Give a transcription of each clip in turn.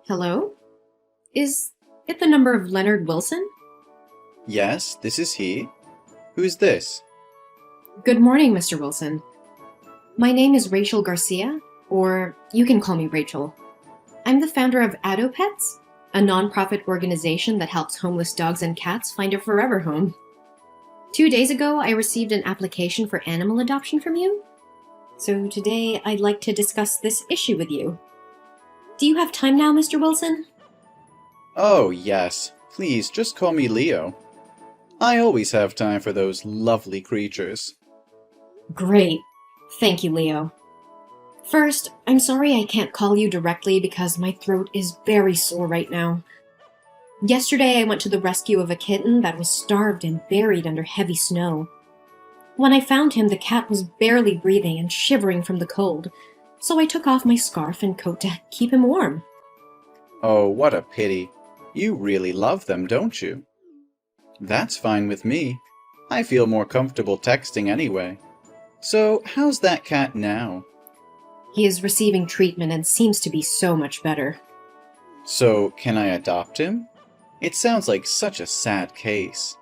Hello? Is it the number of Leonard Wilson? Yes, this is he. Who's this? Good morning, Mr. Wilson. My name is Rachel Garcia, or you can call me Rachel. I'm the founder of Addo Pets, a nonprofit organization that helps homeless dogs and cats find a forever home. 2 days ago, I received an application for animal adoption from you. So today, I'd like to discuss this issue with you. Do you have time now, Mr. Wilson? Oh, yes. Please, just call me Leo. I always have time for those lovely creatures. Great. Thank you, Leo. First, I'm sorry I can't call you directly because my throat is very sore right now. Yesterday, I went to the rescue of a kitten that was starved and buried under heavy snow. When I found him, the cat was barely breathing and shivering from the cold, so I took off my scarf and coat to keep him warm. Oh, what a pity. You really love them, don't you? That's fine with me. I feel more comfortable texting anyway. So, how's that cat now? He is receiving treatment and seems to be so much better. So, can I adopt him? It sounds like such a sad case.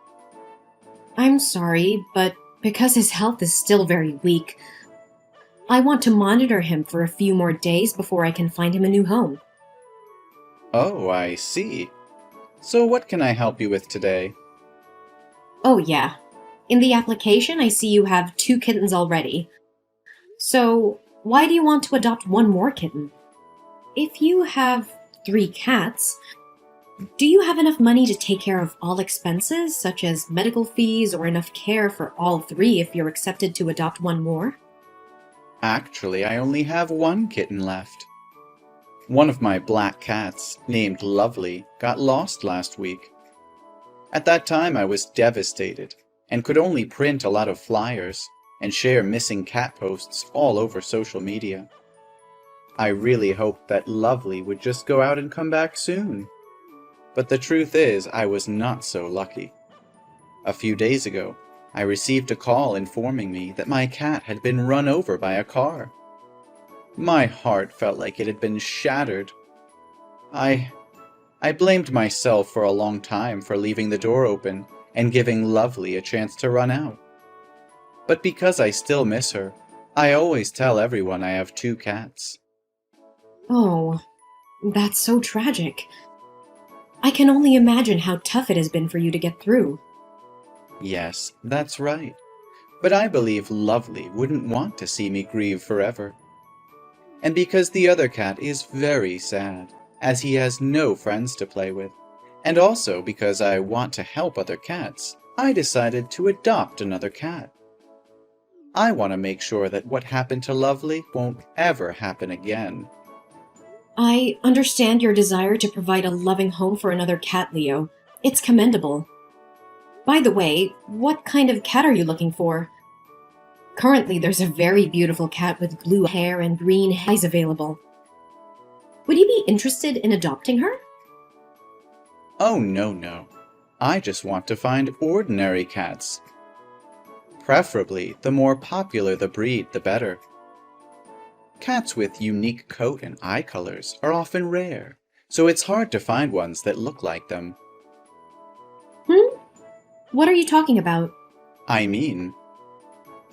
I'm sorry, but because his health is still very weak, I want to monitor him for a few more days before I can find him a new home. Oh, I see. So what can I help you with today? Oh, yeah. In the application, I see you have 2 kittens already. So, why do you want to adopt one more kitten? If you have 3 cats, do you have enough money to take care of all expenses, such as medical fees, or enough care for all 3 if you're accepted to adopt one more? Actually, I only have one kitten left. One of my black cats, named Lovely, got lost last week. At that time, I was devastated and could only print a lot of flyers and share missing cat posts all over social media. I really hoped that Lovely would just go out and come back soon. But the truth is, I was not so lucky. A few days ago, I received a call informing me that my cat had been run over by a car. My heart felt like it had been shattered. I blamed myself for a long time for leaving the door open and giving Lovely a chance to run out. But because I still miss her, I always tell everyone I have 2 cats. Oh, that's so tragic. I can only imagine how tough it has been for you to get through. Yes, that's right. But I believe Lovely wouldn't want to see me grieve forever. And because the other cat is very sad, as he has no friends to play with, and also because I want to help other cats, I decided to adopt another cat. I want to make sure that what happened to Lovely won't ever happen again. I understand your desire to provide a loving home for another cat, Leo. It's commendable. By the way, what kind of cat are you looking for? Currently, there's a very beautiful cat with blue hair and green eyes available. Would you be interested in adopting her? Oh, no. I just want to find ordinary cats. Preferably, the more popular the breed, the better. Cats with unique coat and eye colors are often rare, so it's hard to find ones that look like them. What are you talking about? I mean,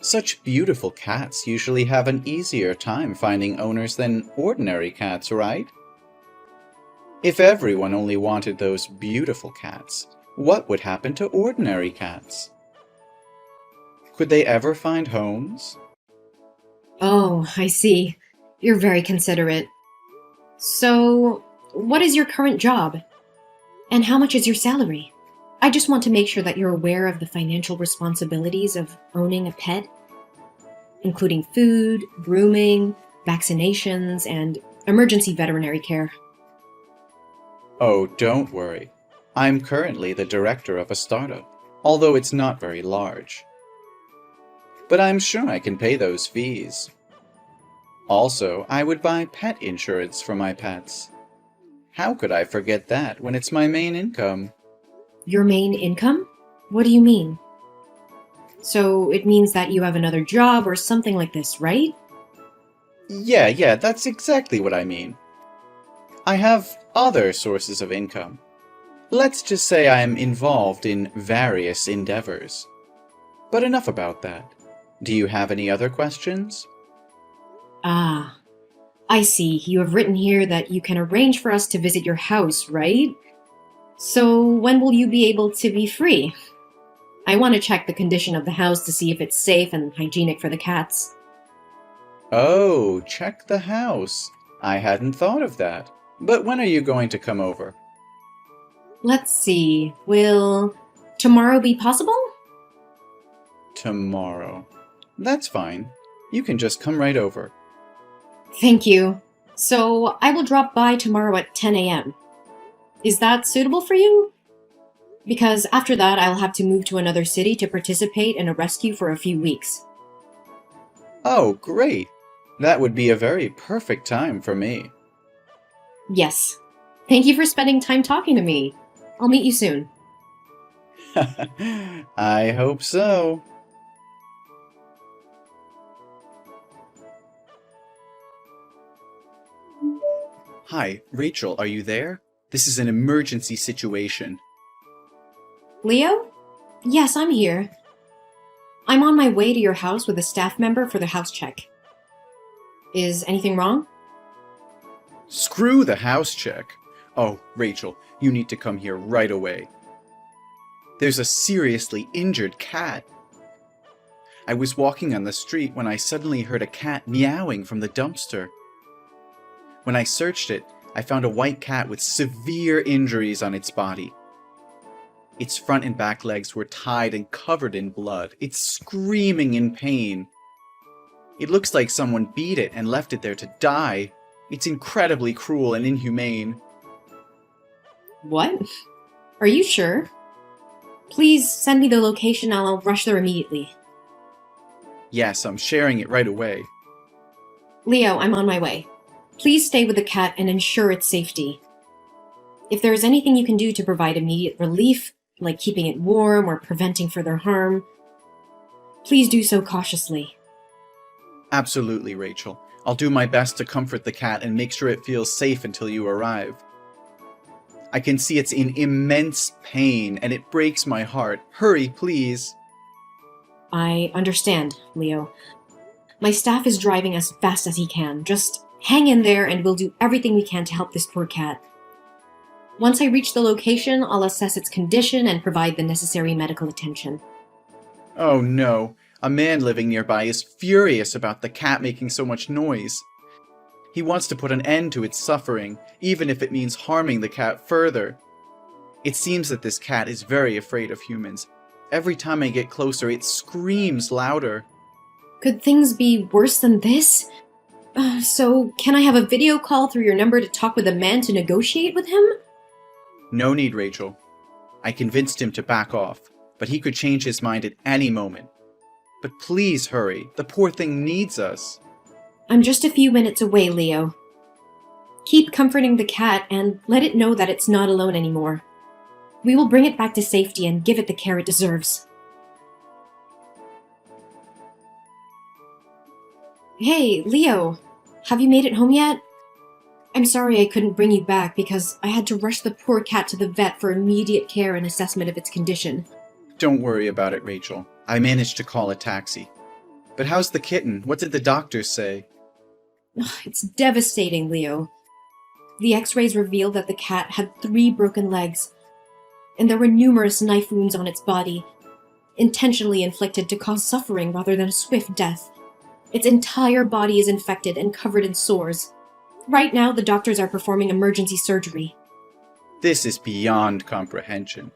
such beautiful cats usually have an easier time finding owners than ordinary cats, right? If everyone only wanted those beautiful cats, what would happen to ordinary cats? Could they ever find homes? Oh, I see. You're very considerate. So, what is your current job? And how much is your salary? I just want to make sure that you're aware of the financial responsibilities of owning a pet, including food, grooming, vaccinations, and emergency veterinary care. Oh, don't worry. I'm currently the director of a startup, although it's not very large. But I'm sure I can pay those fees. Also, I would buy pet insurance for my pets. How could I forget that when it's my main income? Your main income? What do you mean? So it means that you have another job or something like this, right? Yeah, that's exactly what I mean. I have other sources of income. Let's just say I am involved in various endeavors. But enough about that. Do you have any other questions? Ah, I see. You have written here that you can arrange for us to visit your house, right? So when will you be able to be free? I want to check the condition of the house to see if it's safe and hygienic for the cats. Oh, check the house. I hadn't thought of that. But when are you going to come over? Let's see. Will tomorrow be possible? Tomorrow. That's fine. You can just come right over. Thank you. So I will drop by tomorrow at 10 a.m. Is that suitable for you? Because after that, I'll have to move to another city to participate in a rescue for a few weeks. Oh, great. That would be a very perfect time for me. Yes. Thank you for spending time talking to me. I'll meet you soon. I hope so. Hi, Rachel, are you there? This is an emergency situation. Leo? Yes, I'm here. I'm on my way to your house with a staff member for the house check. Is anything wrong? Screw the house check. Oh, Rachel, you need to come here right away. There's a seriously injured cat. I was walking on the street when I suddenly heard a cat meowing from the dumpster. When I searched it, I found a white cat with severe injuries on its body. Its front and back legs were tied and covered in blood. It's screaming in pain. It looks like someone beat it and left it there to die. It's incredibly cruel and inhumane. What? Are you sure? Please send me the location and I'll rush there immediately. Yes, I'm sharing it right away. Leo, I'm on my way. Please stay with the cat and ensure its safety. If there is anything you can do to provide immediate relief, like keeping it warm or preventing further harm, please do so cautiously. Absolutely, Rachel. I'll do my best to comfort the cat and make sure it feels safe until you arrive. I can see it's in immense pain and it breaks my heart. Hurry, please. I understand, Leo. My staff is driving as fast as he can. Just hang in there and we'll do everything we can to help this poor cat. Once I reach the location, I'll assess its condition and provide the necessary medical attention. Oh no, a man living nearby is furious about the cat making so much noise. He wants to put an end to its suffering, even if it means harming the cat further. It seems that this cat is very afraid of humans. Every time I get closer, it screams louder. Could things be worse than this? So, can I have a video call through your number to talk with the man to negotiate with him? No need, Rachel. I convinced him to back off, but he could change his mind at any moment. But please hurry, the poor thing needs us. I'm just a few minutes away, Leo. Keep comforting the cat and let it know that it's not alone anymore. We will bring it back to safety and give it the care it deserves. Hey, Leo, have you made it home yet? I'm sorry I couldn't bring you back because I had to rush the poor cat to the vet for immediate care and assessment of its condition. Don't worry about it, Rachel. I managed to call a taxi. But how's the kitten? What did the doctors say? It's devastating, Leo. The x-rays revealed that the cat had 3 broken legs, and there were numerous knife wounds on its body, intentionally inflicted to cause suffering rather than a swift death. Its entire body is infected and covered in sores. Right now, the doctors are performing emergency surgery. This is beyond comprehension.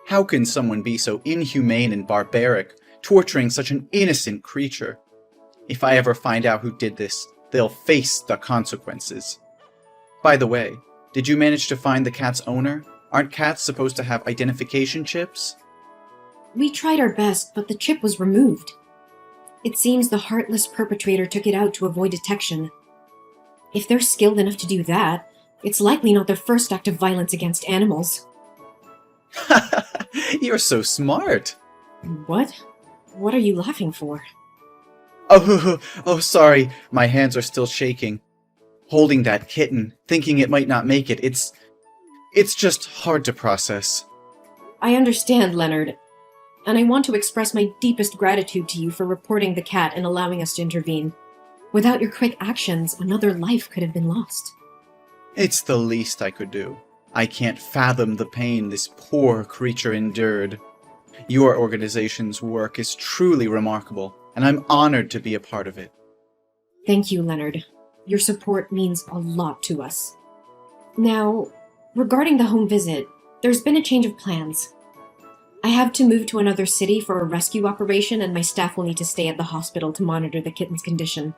How can someone be so inhumane and barbaric, torturing such an innocent creature? If I ever find out who did this, they'll face the consequences. By the way, did you manage to find the cat's owner? Aren't cats supposed to have identification chips? We tried our best, but the chip was removed. It seems the heartless perpetrator took it out to avoid detection. If they're skilled enough to do that, it's likely not their first act of violence against animals. You're so smart. What? What are you laughing for? Oh, sorry. My hands are still shaking. Holding that kitten, thinking it might not make it, it's just hard to process. I understand, Leonard, and I want to express my deepest gratitude to you for reporting the cat and allowing us to intervene. Without your quick actions, another life could have been lost. It's the least I could do. I can't fathom the pain this poor creature endured. Your organization's work is truly remarkable, and I'm honored to be a part of it. Thank you, Leonard. Your support means a lot to us. Now, regarding the home visit, there's been a change of plans. I have to move to another city for a rescue operation, and my staff will need to stay at the hospital to monitor the kitten's condition.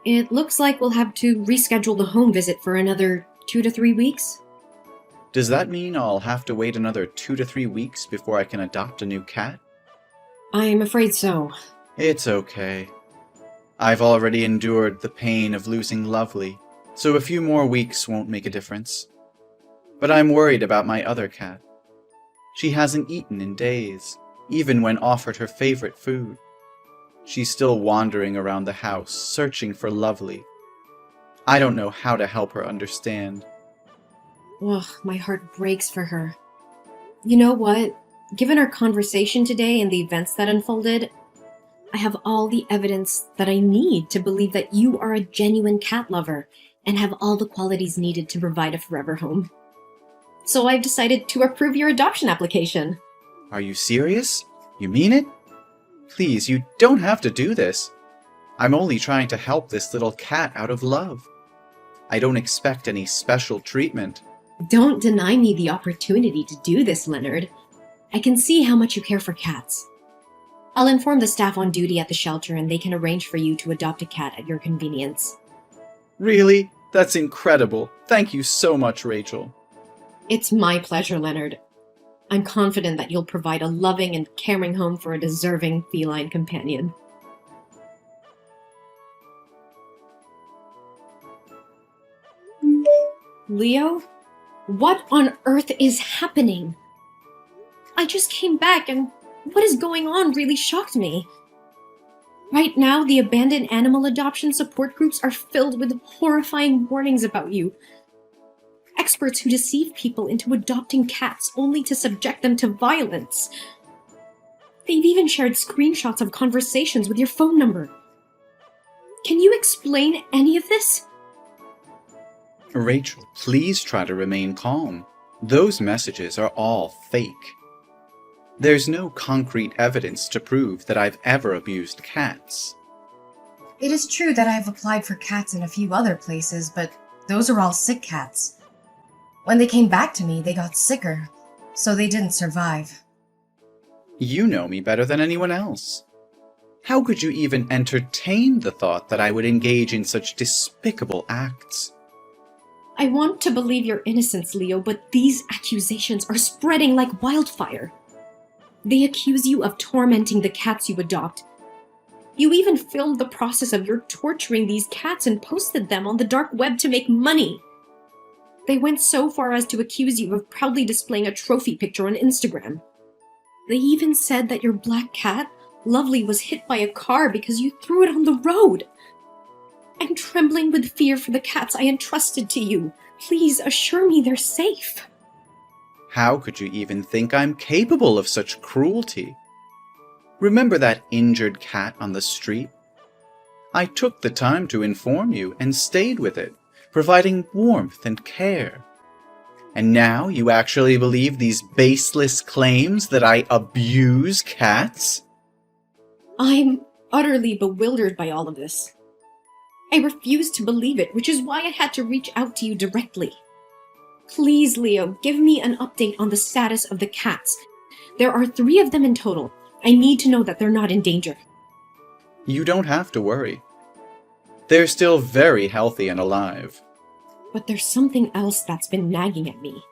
It looks like we'll have to reschedule the home visit for another 2 to 3 weeks. Does that mean I'll have to wait another 2 to 3 weeks before I can adopt a new cat? I'm afraid so. It's okay. I've already endured the pain of losing Lovely, so a few more weeks won't make a difference. But I'm worried about my other cat. She hasn't eaten in days, even when offered her favorite food. She's still wandering around the house, searching for Lovely. I don't know how to help her understand. Ugh, my heart breaks for her. You know what? Given our conversation today and the events that unfolded, I have all the evidence that I need to believe that you are a genuine cat lover and have all the qualities needed to provide a forever home. So I've decided to approve your adoption application. Are you serious? You mean it? Please, you don't have to do this. I'm only trying to help this little cat out of love. I don't expect any special treatment. Don't deny me the opportunity to do this, Leonard. I can see how much you care for cats. I'll inform the staff on duty at the shelter and they can arrange for you to adopt a cat at your convenience. Really? That's incredible. Thank you so much, Rachel. It's my pleasure, Leonard. I'm confident that you'll provide a loving and caring home for a deserving feline companion. Leo? What on earth is happening? I just came back and what is going on really shocked me. Right now, the abandoned animal adoption support groups are filled with horrifying warnings about you. Experts who deceive people into adopting cats only to subject them to violence. They've even shared screenshots of conversations with your phone number. Can you explain any of this? Rachel, please try to remain calm. Those messages are all fake. There's no concrete evidence to prove that I've ever abused cats. It is true that I have applied for cats in a few other places, but those are all sick cats. When they came back to me, they got sicker, so they didn't survive. You know me better than anyone else. How could you even entertain the thought that I would engage in such despicable acts? I want to believe your innocence, Leo, but these accusations are spreading like wildfire. They accuse you of tormenting the cats you adopt. You even filmed the process of your torturing these cats and posted them on the dark web to make money. They went so far as to accuse you of proudly displaying a trophy picture on Instagram. They even said that your black cat, Lovely, was hit by a car because you threw it on the road. I'm trembling with fear for the cats I entrusted to you. Please assure me they're safe. How could you even think I'm capable of such cruelty? Remember that injured cat on the street? I took the time to inform you and stayed with it, providing warmth and care. And now you actually believe these baseless claims that I abuse cats? I'm utterly bewildered by all of this. I refuse to believe it, which is why I had to reach out to you directly. Please, Leo, give me an update on the status of the cats. There are 3 of them in total. I need to know that they're not in danger. You don't have to worry. They're still very healthy and alive. But there's something else that's been nagging at me.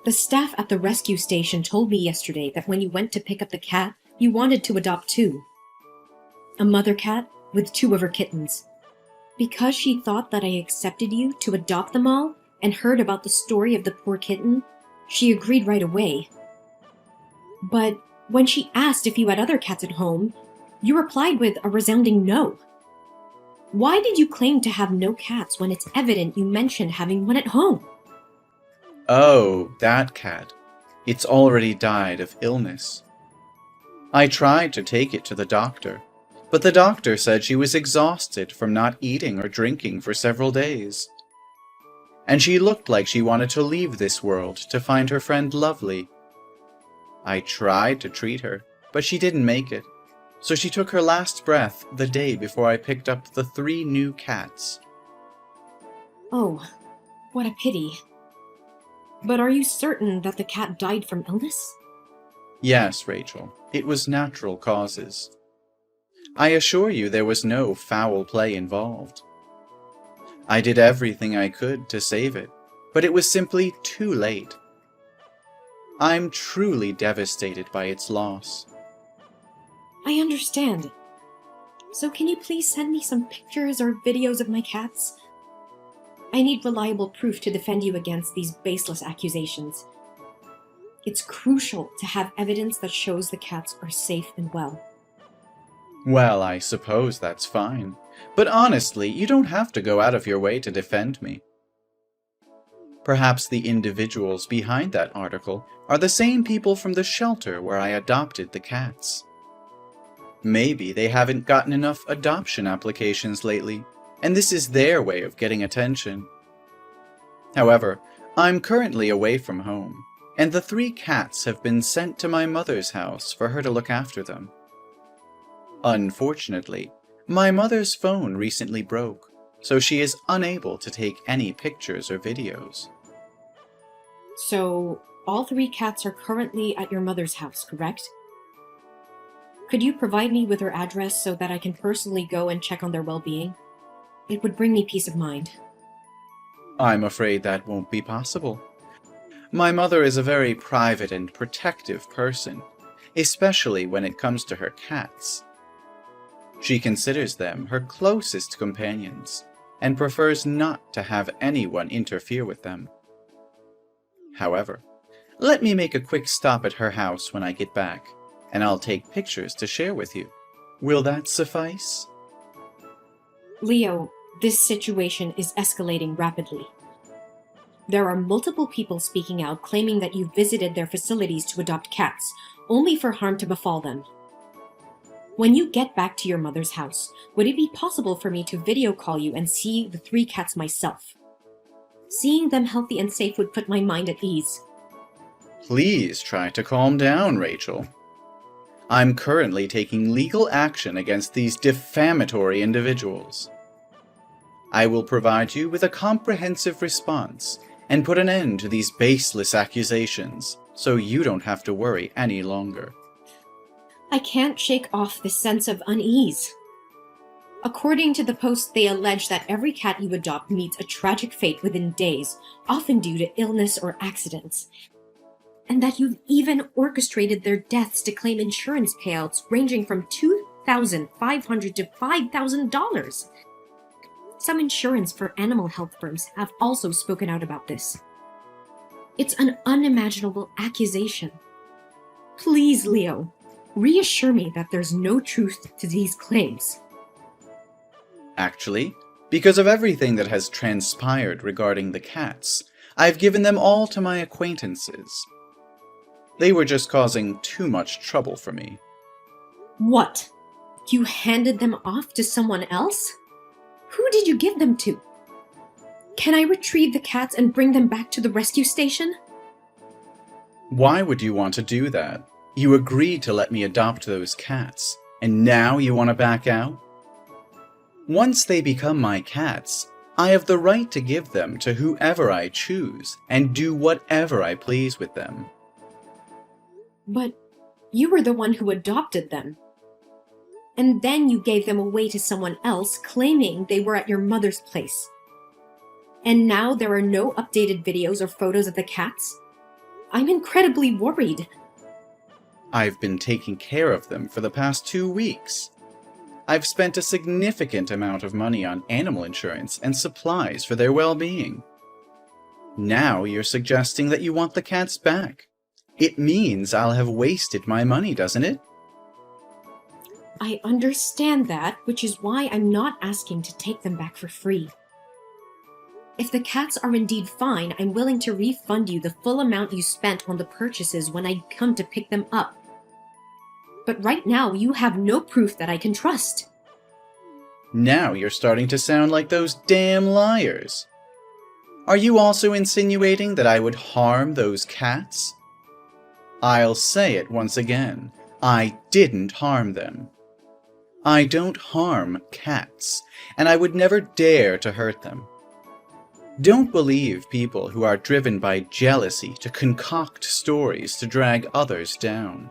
The staff at the rescue station told me yesterday that when you went to pick up the cat, you wanted to adopt 2. A mother cat with 2 of her kittens. Because she thought that I accepted you to adopt them all and heard about the story of the poor kitten, she agreed right away. But when she asked if you had other cats at home, you replied with a resounding no. Why did you claim to have no cats when it's evident you mentioned having one at home? Oh, that cat. It's already died of illness. I tried to take it to the doctor, but the doctor said she was exhausted from not eating or drinking for several days. And she looked like she wanted to leave this world to find her friend Lovely. I tried to treat her, but she didn't make it, so she took her last breath the day before I picked up the 3 new cats. Oh, what a pity. But are you certain that the cat died from illness? Yes, Rachel, it was natural causes. I assure you there was no foul play involved. I did everything I could to save it, but it was simply too late. I'm truly devastated by its loss. I understand. So can you please send me some pictures or videos of my cats? I need reliable proof to defend you against these baseless accusations. It's crucial to have evidence that shows the cats are safe and well. Well, I suppose that's fine. But honestly, you don't have to go out of your way to defend me. Perhaps the individuals behind that article are the same people from the shelter where I adopted the cats. Maybe they haven't gotten enough adoption applications lately, and this is their way of getting attention. However, I'm currently away from home, and the 3 cats have been sent to my mother's house for her to look after them. Unfortunately, my mother's phone recently broke, so she is unable to take any pictures or videos. So, all 3 cats are currently at your mother's house, correct? Could you provide me with her address so that I can personally go and check on their well-being? It would bring me peace of mind. I'm afraid that won't be possible. My mother is a very private and protective person, especially when it comes to her cats. She considers them her closest companions and prefers not to have anyone interfere with them. However, let me make a quick stop at her house when I get back, and I'll take pictures to share with you. Will that suffice? Leo, this situation is escalating rapidly. There are multiple people speaking out claiming that you visited their facilities to adopt cats, only for harm to befall them. When you get back to your mother's house, would it be possible for me to video call you and see the 3 cats myself? Seeing them healthy and safe would put my mind at ease. Please try to calm down, Rachel. I'm currently taking legal action against these defamatory individuals. I will provide you with a comprehensive response and put an end to these baseless accusations, so you don't have to worry any longer. I can't shake off this sense of unease. According to the post, they allege that every cat you adopt meets a tragic fate within days, often due to illness or accidents, and that you've even orchestrated their deaths to claim insurance payouts ranging from $2,500 to $5,000. Some insurance for animal health firms have also spoken out about this. It's an unimaginable accusation. Please, Leo, reassure me that there's no truth to these claims. Actually, because of everything that has transpired regarding the cats, I've given them all to my acquaintances. They were just causing too much trouble for me. What? You handed them off to someone else? Who did you give them to? Can I retrieve the cats and bring them back to the rescue station? Why would you want to do that? You agreed to let me adopt those cats, and now you want to back out? Once they become my cats, I have the right to give them to whoever I choose and do whatever I please with them. But you were the one who adopted them. And then you gave them away to someone else, claiming they were at your mother's place. And now there are no updated videos or photos of the cats? I'm incredibly worried. I've been taking care of them for the past 2 weeks. I've spent a significant amount of money on animal insurance and supplies for their well-being. Now you're suggesting that you want the cats back. It means I'll have wasted my money, doesn't it? I understand that, which is why I'm not asking to take them back for free. If the cats are indeed fine, I'm willing to refund you the full amount you spent on the purchases when I come to pick them up. But right now, you have no proof that I can trust. Now you're starting to sound like those damn liars. Are you also insinuating that I would harm those cats? I'll say it once again. I didn't harm them. I don't harm cats, and I would never dare to hurt them. Don't believe people who are driven by jealousy to concoct stories to drag others down.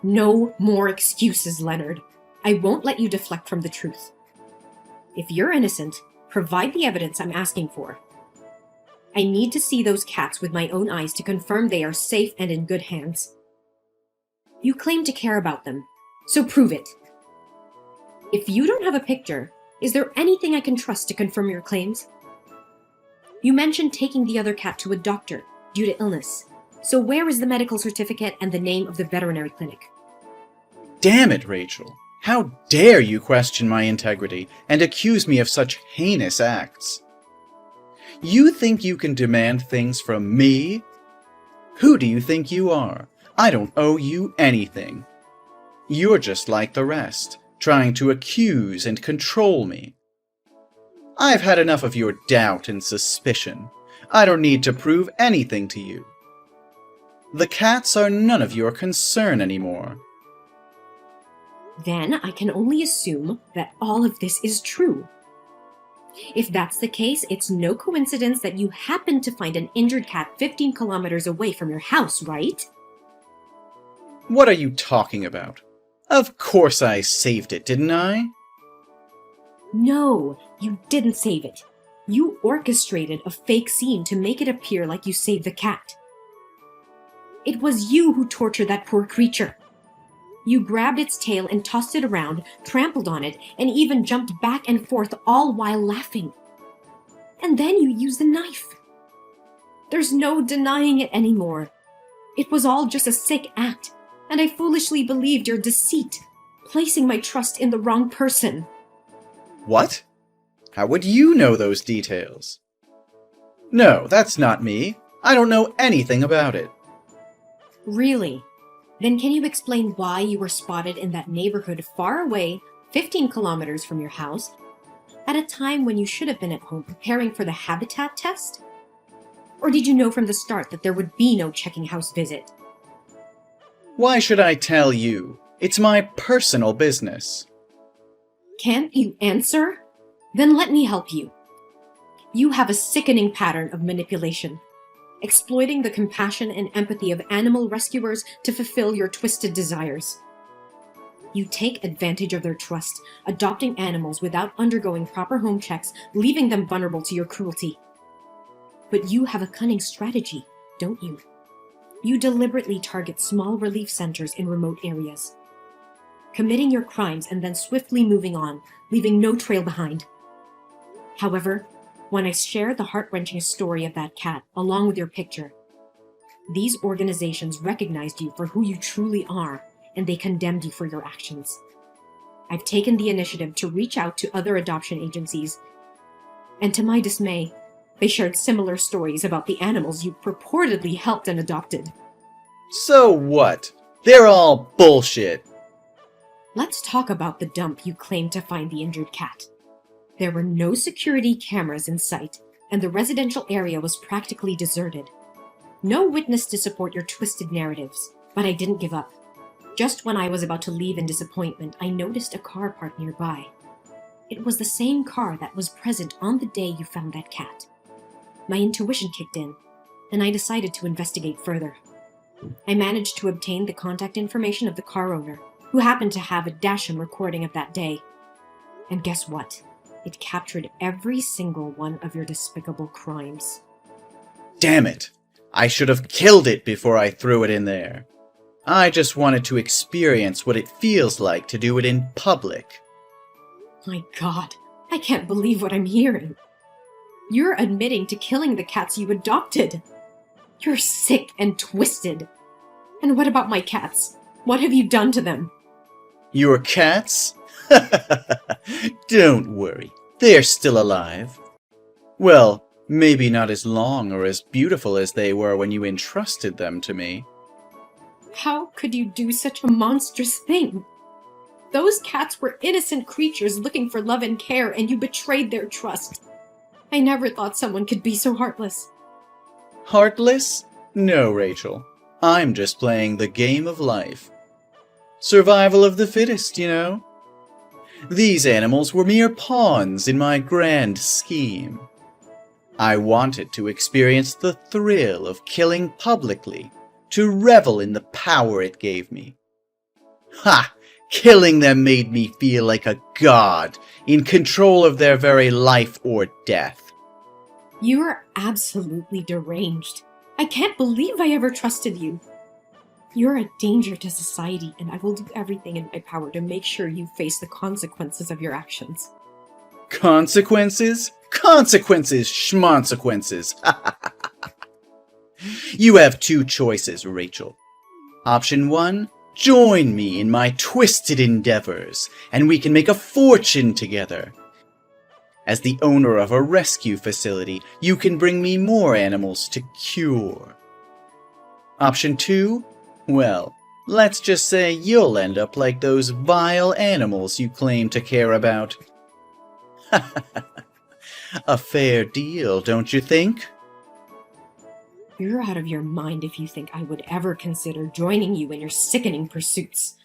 No more excuses, Leonard. I won't let you deflect from the truth. If you're innocent, provide the evidence I'm asking for. I need to see those cats with my own eyes to confirm they are safe and in good hands. You claim to care about them, so prove it. If you don't have a picture, is there anything I can trust to confirm your claims? You mentioned taking the other cat to a doctor due to illness. So where is the medical certificate and the name of the veterinary clinic? Damn it, Rachel. How dare you question my integrity and accuse me of such heinous acts? You think you can demand things from me? Who do you think you are? I don't owe you anything. You're just like the rest, trying to accuse and control me. I've had enough of your doubt and suspicion. I don't need to prove anything to you. The cats are none of your concern anymore. Then I can only assume that all of this is true. If that's the case, it's no coincidence that you happened to find an injured cat 15 kilometers away from your house, right? What are you talking about? Of course I saved it, didn't I? No, you didn't save it. You orchestrated a fake scene to make it appear like you saved the cat. It was you who tortured that poor creature. You grabbed its tail and tossed it around, trampled on it, and even jumped back and forth all while laughing. And then you used a knife. There's no denying it anymore. It was all just a sick act, and I foolishly believed your deceit, placing my trust in the wrong person. What? How would you know those details? No, that's not me. I don't know anything about it. Really? Then can you explain why you were spotted in that neighborhood far away, 15 kilometers from your house, at a time when you should have been at home preparing for the habitat test? Or did you know from the start that there would be no checking house visit? Why should I tell you? It's my personal business. Can't you answer? Then let me help you. You have a sickening pattern of manipulation, exploiting the compassion and empathy of animal rescuers to fulfill your twisted desires. You take advantage of their trust, adopting animals without undergoing proper home checks, leaving them vulnerable to your cruelty. But you have a cunning strategy, don't you? You deliberately target small relief centers in remote areas, committing your crimes and then swiftly moving on, leaving no trail behind. However, when I shared the heart-wrenching story of that cat, along with your picture, these organizations recognized you for who you truly are, and they condemned you for your actions. I've taken the initiative to reach out to other adoption agencies, and to my dismay, they shared similar stories about the animals you purportedly helped and adopted. So what? They're all bullshit. Let's talk about the dump you claimed to find the injured cat. There were no security cameras in sight, and the residential area was practically deserted. No witness to support your twisted narratives, but I didn't give up. Just when I was about to leave in disappointment, I noticed a car parked nearby. It was the same car that was present on the day you found that cat. My intuition kicked in, and I decided to investigate further. I managed to obtain the contact information of the car owner, who happened to have a Dasham recording of that day. And guess what? It captured every single one of your despicable crimes. Damn it! I should have killed it before I threw it in there. I just wanted to experience what it feels like to do it in public. My God, I can't believe what I'm hearing. You're admitting to killing the cats you adopted. You're sick and twisted. And what about my cats? What have you done to them? Your cats? Don't worry, they're still alive. Well, maybe not as long or as beautiful as they were when you entrusted them to me. How could you do such a monstrous thing? Those cats were innocent creatures looking for love and care, and you betrayed their trust. I never thought someone could be so heartless. Heartless? No, Rachel. I'm just playing the game of life. Survival of the fittest, you know? These animals were mere pawns in my grand scheme. I wanted to experience the thrill of killing publicly, to revel in the power it gave me. Ha! Killing them made me feel like a god, in control of their very life or death. You are absolutely deranged. I can't believe I ever trusted you. You're a danger to society, and I will do everything in my power to make sure you face the consequences of your actions. Consequences? Consequences, schmonsequences. You have two choices, Rachel. Option 1, join me in my twisted endeavors, and we can make a fortune together. As the owner of a rescue facility, you can bring me more animals to cure. Option 2, well, let's just say you'll end up like those vile animals you claim to care about. A fair deal, don't you think? You're out of your mind if you think I would ever consider joining you in your sickening pursuits.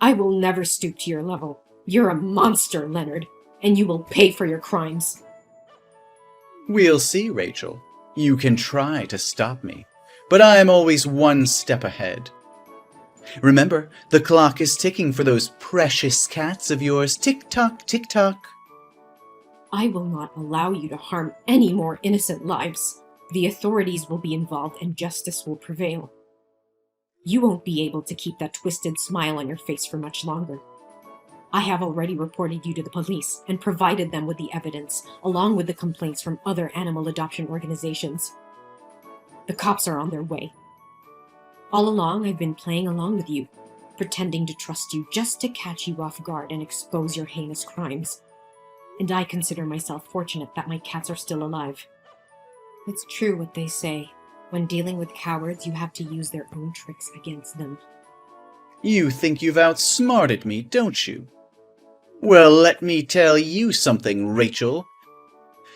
I will never stoop to your level. You're a monster, Leonard, and you will pay for your crimes. We'll see, Rachel. You can try to stop me, but I'm always one step ahead. Remember, the clock is ticking for those precious cats of yours. Tick-tock, tick-tock. I will not allow you to harm any more innocent lives. The authorities will be involved and justice will prevail. You won't be able to keep that twisted smile on your face for much longer. I have already reported you to the police and provided them with the evidence, along with the complaints from other animal adoption organizations. The cops are on their way. All along, I've been playing along with you, pretending to trust you just to catch you off guard and expose your heinous crimes. And I consider myself fortunate that my cats are still alive. It's true what they say. When dealing with cowards, you have to use their own tricks against them. You think you've outsmarted me, don't you? Well, let me tell you something, Rachel.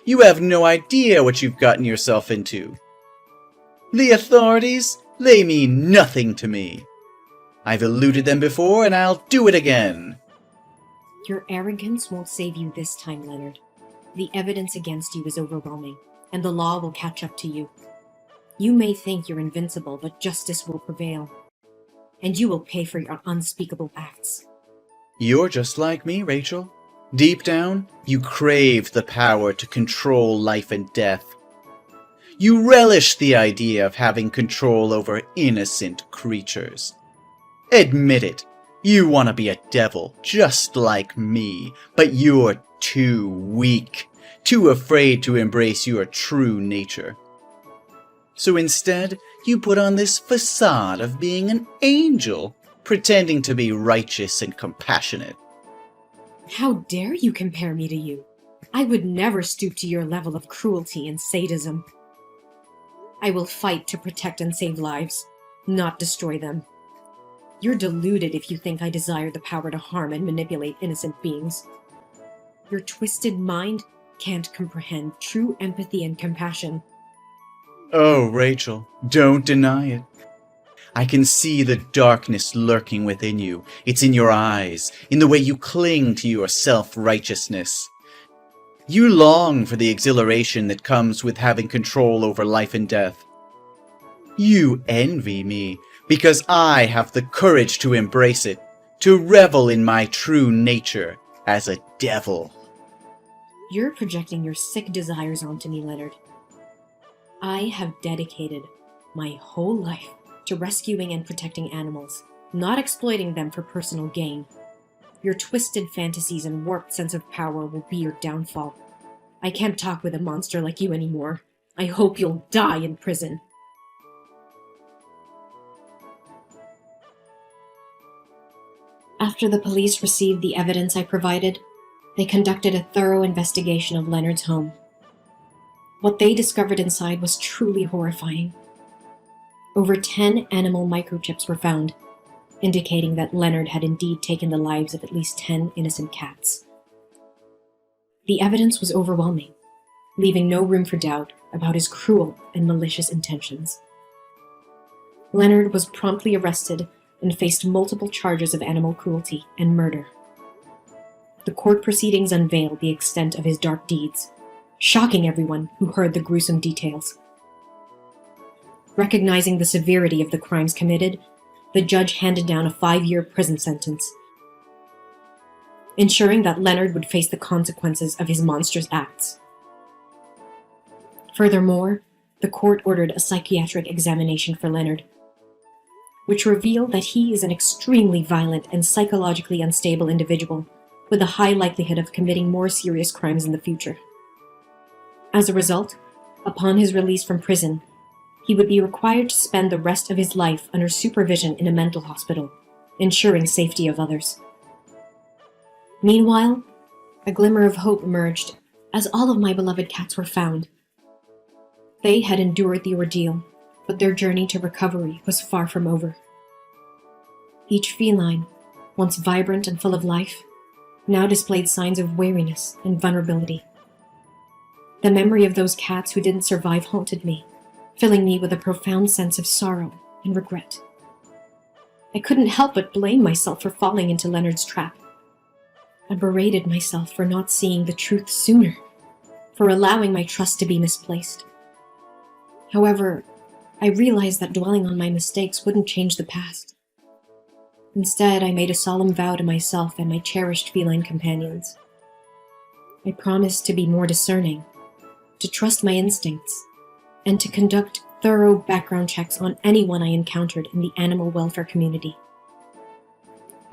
You have no idea what you've gotten yourself into. The authorities, they mean nothing to me. I've eluded them before, and I'll do it again. Your arrogance won't save you this time, Leonard. The evidence against you is overwhelming, and the law will catch up to you. You may think you're invincible, but justice will prevail. And you will pay for your unspeakable acts. You're just like me, Rachel. Deep down, you crave the power to control life and death. You relish the idea of having control over innocent creatures. Admit it, you want to be a devil just like me, but you're too weak, too afraid to embrace your true nature. So instead, you put on this facade of being an angel, pretending to be righteous and compassionate. How dare you compare me to you? I would never stoop to your level of cruelty and sadism. I will fight to protect and save lives, not destroy them. You're deluded if you think I desire the power to harm and manipulate innocent beings. Your twisted mind can't comprehend true empathy and compassion. Oh, Rachel, don't deny it. I can see the darkness lurking within you. It's in your eyes, in the way you cling to your self-righteousness. You long for the exhilaration that comes with having control over life and death. You envy me because I have the courage to embrace it, to revel in my true nature as a devil. You're projecting your sick desires onto me, Leonard. I have dedicated my whole life to rescuing and protecting animals, not exploiting them for personal gain. Your twisted fantasies and warped sense of power will be your downfall. I can't talk with a monster like you anymore. I hope you'll die in prison. After the police received the evidence I provided, they conducted a thorough investigation of Leonard's home. What they discovered inside was truly horrifying. Over 10 animal microchips were found, indicating that Leonard had indeed taken the lives of at least 10 innocent cats. The evidence was overwhelming, leaving no room for doubt about his cruel and malicious intentions. Leonard was promptly arrested and faced multiple charges of animal cruelty and murder. The court proceedings unveiled the extent of his dark deeds, shocking everyone who heard the gruesome details. Recognizing the severity of the crimes committed, the judge handed down a 5-year prison sentence, ensuring that Leonard would face the consequences of his monstrous acts. Furthermore, the court ordered a psychiatric examination for Leonard, which revealed that he is an extremely violent and psychologically unstable individual with a high likelihood of committing more serious crimes in the future. As a result, upon his release from prison, he would be required to spend the rest of his life under supervision in a mental hospital, ensuring safety of others. Meanwhile, a glimmer of hope emerged as all of my beloved cats were found. They had endured the ordeal, but their journey to recovery was far from over. Each feline, once vibrant and full of life, now displayed signs of weariness and vulnerability. The memory of those cats who didn't survive haunted me, filling me with a profound sense of sorrow and regret. I couldn't help but blame myself for falling into Leonard's trap. I berated myself for not seeing the truth sooner, for allowing my trust to be misplaced. However, I realized that dwelling on my mistakes wouldn't change the past. Instead, I made a solemn vow to myself and my cherished feline companions. I promised to be more discerning, to trust my instincts, and to conduct thorough background checks on anyone I encountered in the animal welfare community.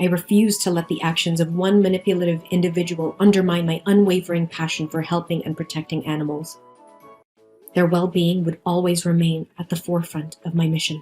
I refused to let the actions of one manipulative individual undermine my unwavering passion for helping and protecting animals. Their well-being would always remain at the forefront of my mission.